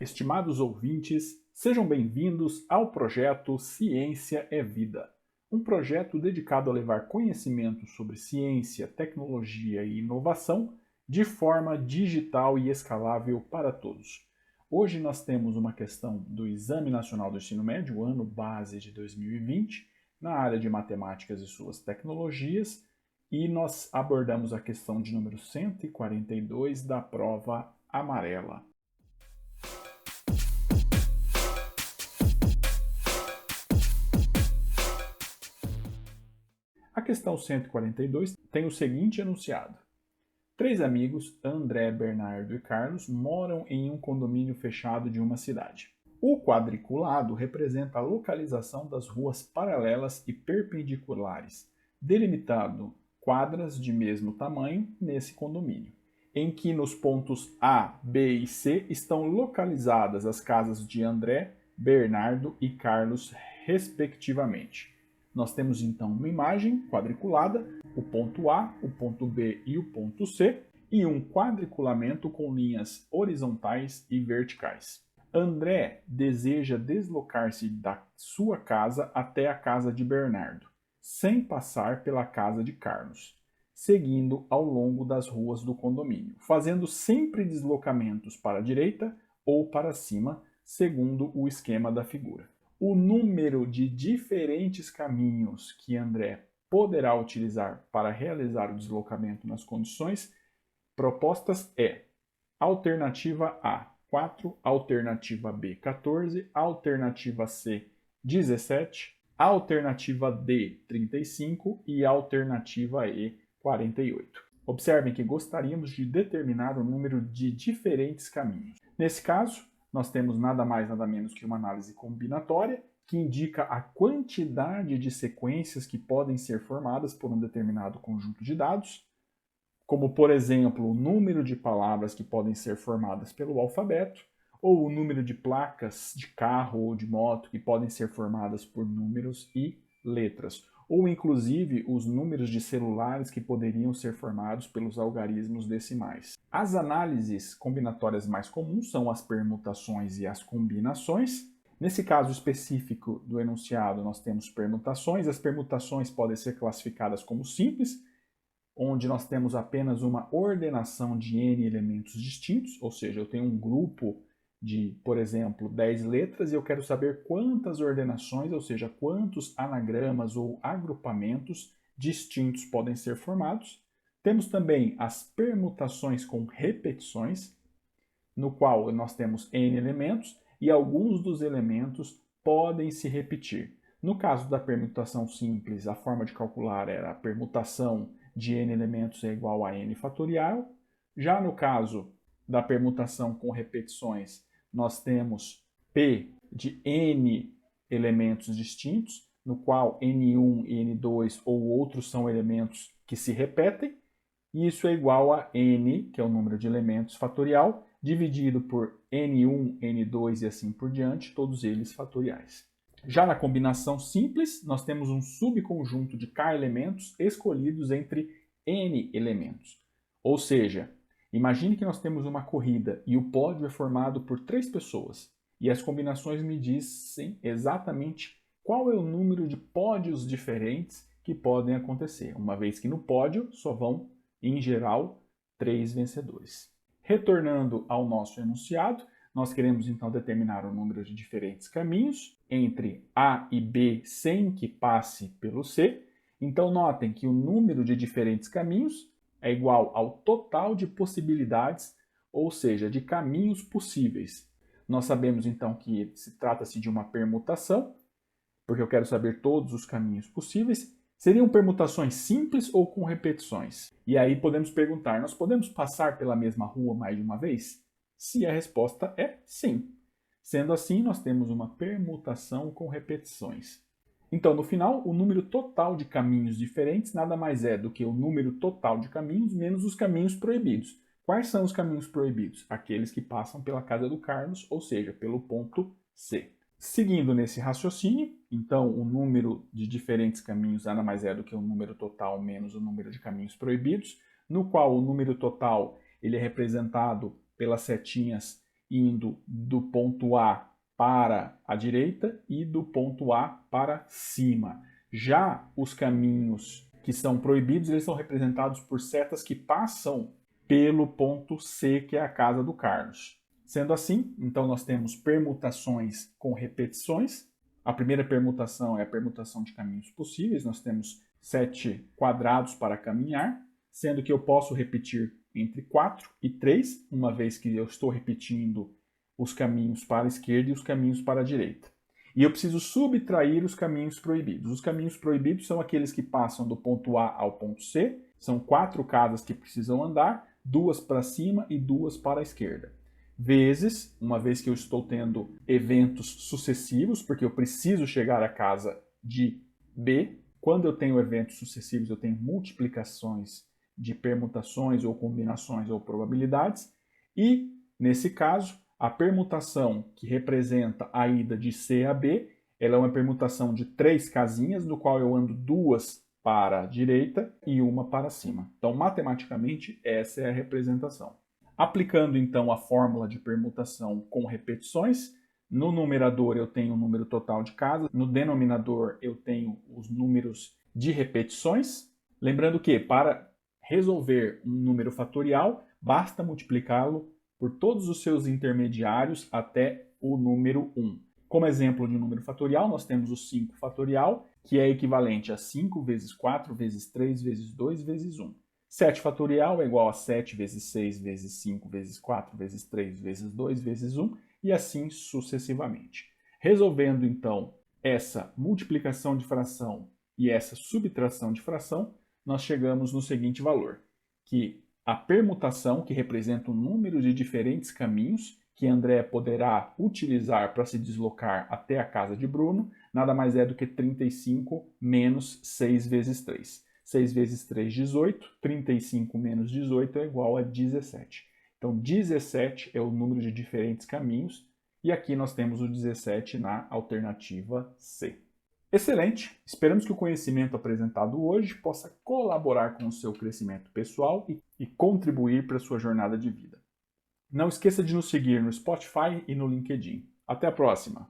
Estimados ouvintes, sejam bem-vindos ao projeto Ciência é Vida, um projeto dedicado a levar conhecimento sobre ciência, tecnologia e inovação de forma digital e escalável para todos. Hoje nós temos uma questão do Exame Nacional do Ensino Médio, ano base de 2020, na área de matemáticas e suas tecnologias, e nós abordamos a questão de número 142 da prova amarela. A questão 142 tem o seguinte enunciado. 3 amigos, André, Bernardo e Carlos, moram em um condomínio fechado de uma cidade. O quadriculado representa a localização das ruas paralelas e perpendiculares, delimitando quadras de mesmo tamanho nesse condomínio, em que nos pontos A, B e C estão localizadas as casas de André, Bernardo e Carlos, respectivamente. Nós temos então uma imagem quadriculada, o ponto A, o ponto B e o ponto C, e um quadriculamento com linhas horizontais e verticais. André deseja deslocar-se da sua casa até a casa de Bernardo, sem passar pela casa de Carlos, seguindo ao longo das ruas do condomínio, fazendo sempre deslocamentos para a direita ou para cima, segundo o esquema da figura. O número de diferentes caminhos que André poderá utilizar para realizar o deslocamento nas condições propostas é: alternativa A, 4, alternativa B, 14, alternativa C, 17, alternativa D, 35 e alternativa E, 48. Observem que gostaríamos de determinar o número de diferentes caminhos. Nesse caso, nós temos nada mais nada menos que uma análise combinatória que indica a quantidade de sequências que podem ser formadas por um determinado conjunto de dados, como, por exemplo, o número de palavras que podem ser formadas pelo alfabeto, ou o número de placas de carro ou de moto que podem ser formadas por números e letras, ou inclusive os números de celulares que poderiam ser formados pelos algarismos decimais. As análises combinatórias mais comuns são as permutações e as combinações. Nesse caso específico do enunciado, nós temos permutações. As permutações podem ser classificadas como simples, onde nós temos apenas uma ordenação de n elementos distintos, ou seja, eu tenho um grupo de, por exemplo, 10 letras e eu quero saber quantas ordenações, ou seja, quantos anagramas ou agrupamentos distintos podem ser formados. Temos também as permutações com repetições, no qual nós temos n elementos e alguns dos elementos podem se repetir. No caso da permutação simples, a forma de calcular era a permutação de n elementos é igual a n fatorial. Já no caso da permutação com repetições, nós temos P de n elementos distintos, no qual n1 e n2 ou outros são elementos que se repetem, e isso é igual a n, que é o número de elementos fatorial, dividido por n1, n2 e assim por diante, todos eles fatoriais. Já na combinação simples, nós temos um subconjunto de k elementos escolhidos entre n elementos. Ou seja, imagine que nós temos uma corrida e o pódio é formado por 3 pessoas. E as combinações me dizem exatamente qual é o número de pódios diferentes que podem acontecer, uma vez que no pódio só vão, em geral, 3 vencedores. Retornando ao nosso enunciado, nós queremos então determinar o número de diferentes caminhos entre A e B sem que passe pelo C. Então notem que o número de diferentes caminhos é igual ao total de possibilidades, ou seja, de caminhos possíveis. Nós sabemos então que se trata-se de uma permutação, porque eu quero saber todos os caminhos possíveis. Seriam permutações simples ou com repetições? E aí podemos perguntar, nós podemos passar pela mesma rua mais de uma vez? Se a resposta é sim. Sendo assim, nós temos uma permutação com repetições. Então, no final, o número total de caminhos diferentes nada mais é do que o número total de caminhos menos os caminhos proibidos. Quais são os caminhos proibidos? Aqueles que passam pela casa do Carlos, ou seja, pelo ponto C. Seguindo nesse raciocínio, então o número de diferentes caminhos nada mais é do que o número total menos o número de caminhos proibidos, no qual o número total ele é representado pelas setinhas indo do ponto A para a direita e do ponto A para cima. Já os caminhos que são proibidos, eles são representados por setas que passam pelo ponto C, que é a casa do Carlos. Sendo assim, então nós temos permutações com repetições. A primeira permutação é a permutação de caminhos possíveis. Nós temos 7 quadrados para caminhar, sendo que eu posso repetir entre 4 e 3, uma vez que eu estou repetindo os caminhos para a esquerda e os caminhos para a direita. E eu preciso subtrair os caminhos proibidos. Os caminhos proibidos são aqueles que passam do ponto A ao ponto C. São 4 casas que precisam andar, 2 para cima e 2 para a esquerda. Vezes, uma vez que eu estou tendo eventos sucessivos, porque eu preciso chegar à casa de B. Quando eu tenho eventos sucessivos, eu tenho multiplicações de permutações ou combinações ou probabilidades. E, nesse caso, a permutação que representa a ida de C a B, ela é uma permutação de 3 casinhas, no qual eu ando 2 para a direita e 1 para cima. Então, matematicamente, essa é a representação. Aplicando, então, a fórmula de permutação com repetições, no numerador eu tenho o número total de casas, no denominador eu tenho os números de repetições. Lembrando que, para resolver um número fatorial, basta multiplicá-lo por todos os seus intermediários até o número 1. Como exemplo de um número fatorial, nós temos o 5 fatorial, que é equivalente a 5 vezes 4 vezes 3 vezes 2 vezes 1. 7 fatorial é igual a 7 vezes 6 vezes 5 vezes 4 vezes 3 vezes 2 vezes 1 e assim sucessivamente. Resolvendo então essa multiplicação de fração e essa subtração de fração, nós chegamos no seguinte valor, que a permutação, que representa um número de diferentes caminhos que André poderá utilizar para se deslocar até a casa de Bruno, nada mais é do que 35 menos 6 vezes 3. 6 vezes 3, 18. 35 menos 18 é igual a 17. Então, 17 é o número de diferentes caminhos e aqui nós temos o 17 na alternativa C. Excelente! Esperamos que o conhecimento apresentado hoje possa colaborar com o seu crescimento pessoal e contribuir para a sua jornada de vida. Não esqueça de nos seguir no Spotify e no LinkedIn. Até a próxima!